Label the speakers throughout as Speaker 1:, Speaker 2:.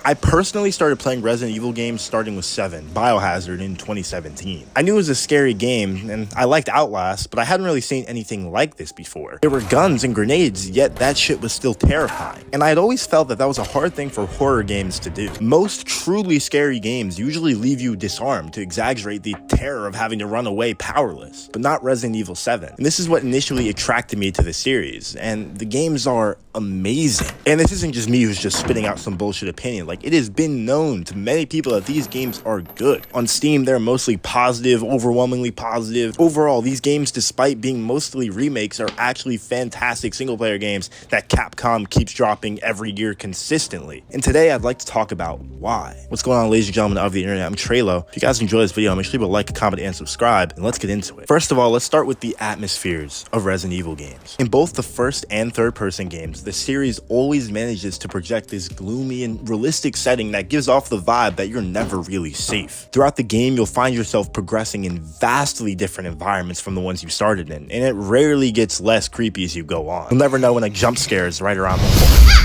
Speaker 1: I personally started playing Resident Evil games starting with 7, Biohazard, in 2017. I knew it was a scary game, and I liked Outlast, but I hadn't really seen anything like this before. There were guns and grenades, yet that shit was still terrifying. And I had always felt that that was a hard thing for horror games to do. Most truly scary games usually leave you disarmed to exaggerate the terror of having to run away powerless, but not Resident Evil 7. And this is what initially attracted me to the series, and the games are amazing. And this isn't just me who's just spitting out some bullshit opinion. Like, it has been known to many people that these games are good. On Steam, they're mostly positive, overwhelmingly positive. Overall, these games, despite being mostly remakes, are actually fantastic single-player games that Capcom keeps dropping every year consistently. And today, I'd like to talk about why. What's going on, ladies and gentlemen of the internet? I'm Trelo. If you guys enjoy this video, make sure you leave a like, comment, and subscribe, and let's get into it. First of all, let's start with the atmospheres of Resident Evil games. In both the first and third-person games, the series always manages to project this gloomy and realistic setting that gives off the vibe that you're never really safe. Throughout the game, you'll find yourself progressing in vastly different environments from the ones you started in, and it rarely gets less creepy as you go on. You'll never know when a jump scare is right around the corner.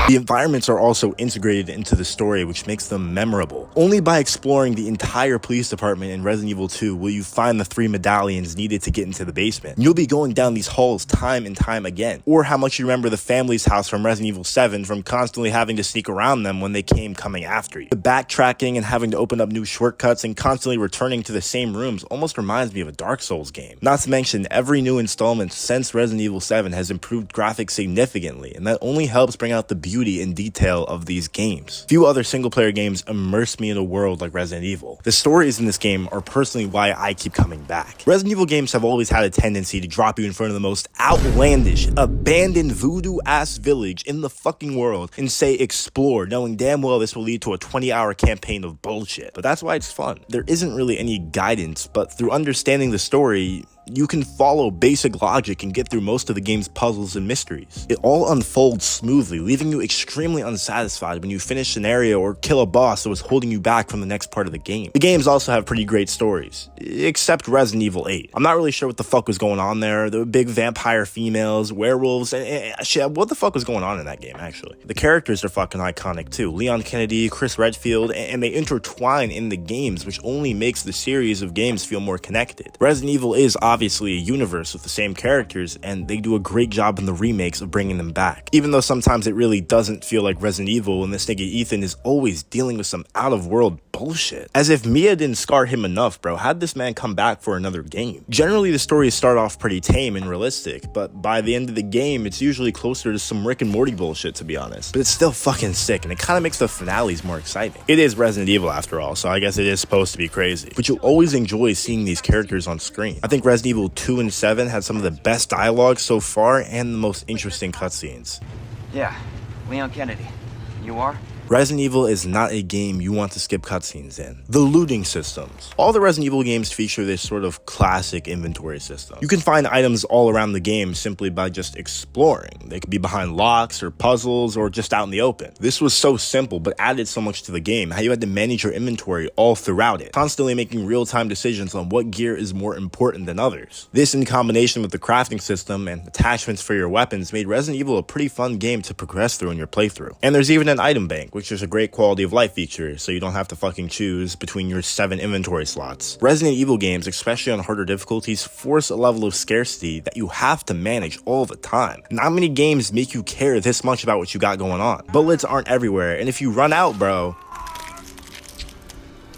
Speaker 1: The environments are also integrated into the story, which makes them memorable. Only by exploring the entire police department in Resident Evil 2 will you find the 3 medallions needed to get into the basement. You'll be going down these halls time and time again. Or how much you remember the family's house from Resident Evil 7 from constantly having to sneak around them when they came coming after you. The backtracking and having to open up new shortcuts and constantly returning to the same rooms almost reminds me of a Dark Souls game. Not to mention, every new installment since Resident Evil 7 has improved graphics significantly, and that only helps bring out the beauty and detail of these games. Few other single-player games immerse me in a world like Resident Evil. The stories in this game are personally why I keep coming back. Resident Evil games have always had a tendency to drop you in front of the most outlandish, abandoned voodoo-ass village in the fucking world and say explore, knowing damn well this will lead to a 20-hour campaign of bullshit. But that's why it's fun. There isn't really any guidance, but through understanding the story, you can follow basic logic and get through most of the game's puzzles and mysteries. It all unfolds smoothly, leaving you extremely unsatisfied when you finish an area or kill a boss that was holding you back from the next part of the game. The games also have pretty great stories, except Resident Evil 8. I'm not really sure what the fuck was going on there. There were big vampire females, werewolves, and shit, what the fuck was going on in that game, actually? The characters are fucking iconic too. Leon Kennedy, Chris Redfield, and they intertwine in the games, which only makes the series of games feel more connected. Resident Evil is obviously a universe with the same characters, and they do a great job in the remakes of bringing them back. Even though sometimes it really doesn't feel like Resident Evil, and this nigga Ethan is always dealing with some out-of-world bullshit. As if Mia didn't scar him enough, bro. How'd this man come back for another game? Generally, the stories start off pretty tame and realistic, but by the end of the game, it's usually closer to some Rick and Morty bullshit, to be honest. But it's still fucking sick, and it kind of makes the finales more exciting. It is Resident Evil after all, so I guess it is supposed to be crazy. But you'll always enjoy seeing these characters on screen. I think Resident Evil 2 and 7 had some of the best dialogue so far and the most interesting cutscenes.
Speaker 2: Yeah, Leon Kennedy. You are?
Speaker 1: Resident Evil is not a game you want to skip cutscenes in. The looting systems. All the Resident Evil games feature this sort of classic inventory system. You can find items all around the game simply by just exploring. They could be behind locks or puzzles or just out in the open. This was so simple but added so much to the game, how you had to manage your inventory all throughout it, constantly making real-time decisions on what gear is more important than others. This, in combination with the crafting system and attachments for your weapons, made Resident Evil a pretty fun game to progress through in your playthrough. And there's even an item bank, which is a great quality of life feature, so you don't have to fucking choose between your 7 inventory slots. Resident Evil games, especially on harder difficulties, force a level of scarcity that you have to manage all the time. Not many games make you care this much about what you got going on. Bullets aren't everywhere, and if you run out, bro,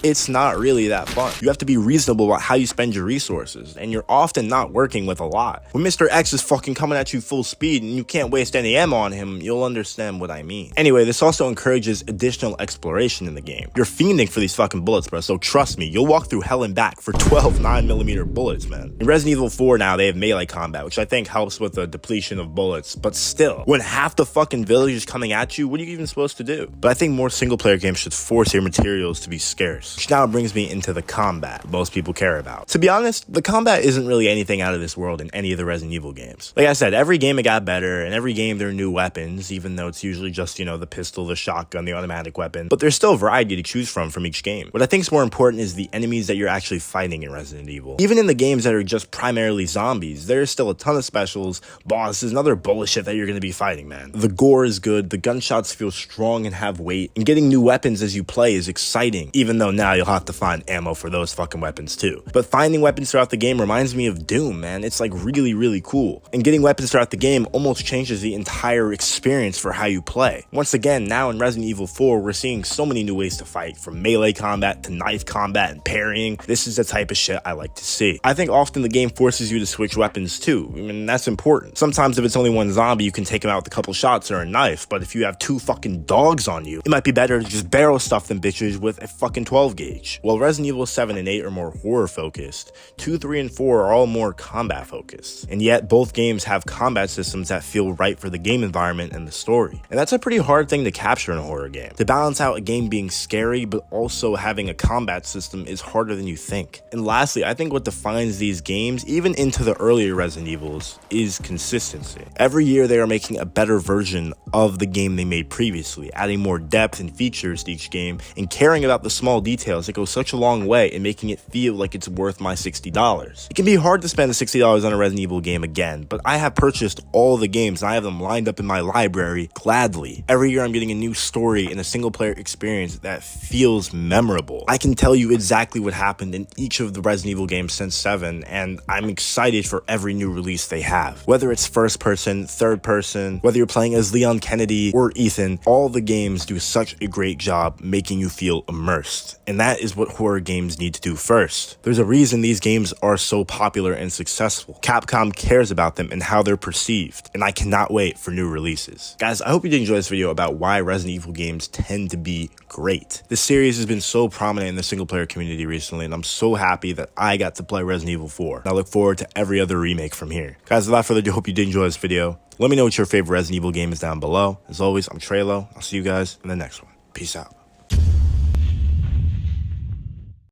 Speaker 1: it's not really that fun. You have to be reasonable about how you spend your resources, and you're often not working with a lot. When Mr. X is fucking coming at you full speed and you can't waste any ammo on him, you'll understand what I mean. Anyway, this also encourages additional exploration in the game. You're fiending for these fucking bullets, bro, so trust me, you'll walk through hell and back for 12 9mm bullets, man. In Resident Evil 4 now, they have melee combat, which I think helps with the depletion of bullets, but still, when half the fucking village is coming at you, what are you even supposed to do? But I think more single-player games should force your materials to be scarce. games. Which now brings me into the combat most people care about. To be honest, the combat isn't really anything out of this world in any of the Resident Evil games. Like I said, every game it got better, and every game there are new weapons, even though it's usually just, the pistol, the shotgun, the automatic weapon. But there's still a variety to choose from each game. What I think is more important is the enemies that you're actually fighting in Resident Evil. Even in the games that are just primarily zombies, there's still a ton of specials, bosses, and other bullshit that you're going to be fighting, man. The gore is good, the gunshots feel strong and have weight, and getting new weapons as you play is exciting, even though now you'll have to find ammo for those fucking weapons too. But finding weapons throughout the game reminds me of Doom, man. It's like really, really cool. And getting weapons throughout the game almost changes the entire experience for how you play. Once again, now in Resident Evil 4, we're seeing so many new ways to fight, from melee combat to knife combat and parrying. This is the type of shit I like to see. I think often the game forces you to switch weapons too. I mean, that's important. Sometimes if it's only one zombie, you can take him out with a couple shots or a knife, but if you have two fucking dogs on you, it might be better to just barrel stuff them bitches with a fucking 12 gauge. While Resident Evil 7 and 8 are more horror focused, 2, 3, and 4 are all more combat focused. And yet both games have combat systems that feel right for the game environment and the story. And that's a pretty hard thing to capture in a horror game. To balance out a game being scary but also having a combat system is harder than you think. And lastly, I think what defines these games, even into the earlier Resident Evils, is consistency. Every year they are making a better version of the game they made previously, adding more depth and features to each game, and caring about the small details that go such a long way in making it feel like it's worth my $60. It can be hard to spend the $60 on a Resident Evil game again, but I have purchased all the games and I have them lined up in my library gladly. Every year I'm getting a new story and a single player experience that feels memorable. I can tell you exactly what happened in each of the Resident Evil games since 7, and I'm excited for every new release they have. Whether it's first person, third person, whether you're playing as Leon Kennedy or Ethan, all the games do such a great job making you feel immersed. And that is what horror games need to do first. There's a reason these games are so popular and successful. Capcom cares about them and how they're perceived, and I cannot wait for new releases. Guys, I hope you did enjoy this video about why Resident Evil games tend to be great. This series has been so prominent in the single player community recently, and I'm so happy that I got to play Resident Evil 4. And I look forward to every other remake from here. Guys, without further ado, hope you did enjoy this video. Let me know what your favorite Resident Evil game is down below. As always, I'm Treylo. I'll see you guys in the next one. Peace out.